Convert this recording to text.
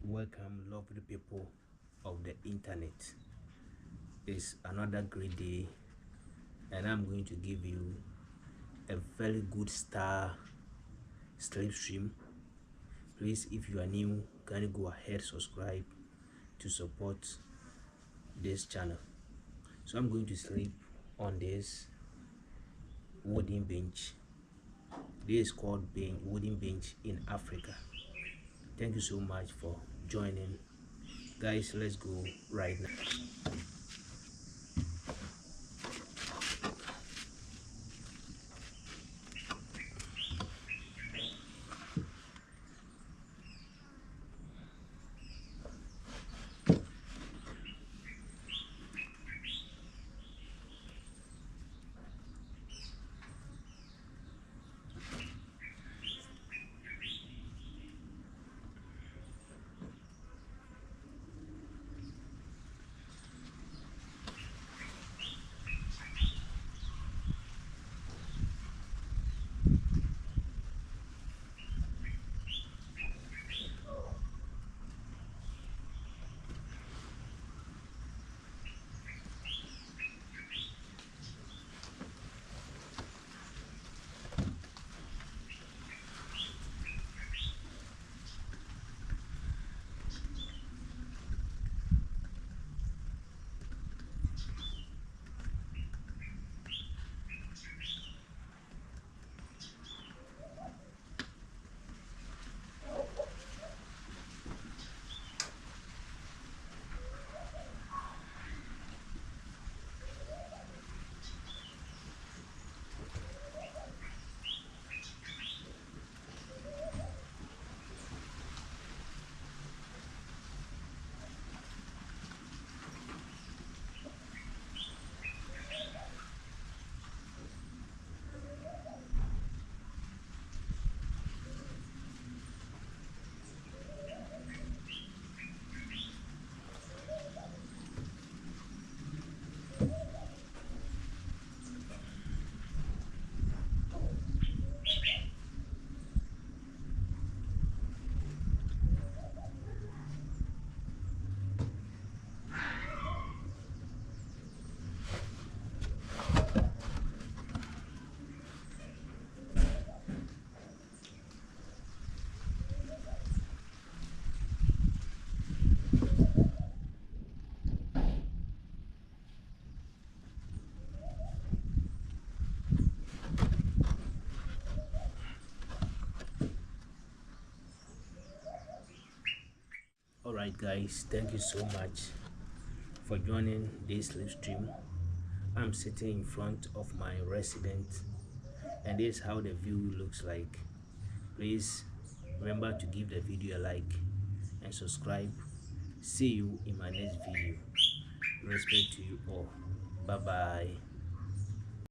Welcome, lovely people of the internet. It's another great day, and I'm going to give you a very good star sleep stream. Please, if you are new, can you go ahead subscribe to support this channel? So I'm going to sleep on this wooden bench. This is called wooden bench in Africa. Thank you so much for joining, guys. Let's go right now. Alright guys, thank you so much for joining this live stream. I'm sitting in front of my residence, and this is how the view looks like. Please remember to give the video a like and subscribe. See you in my next video. Respect to you all. Bye bye.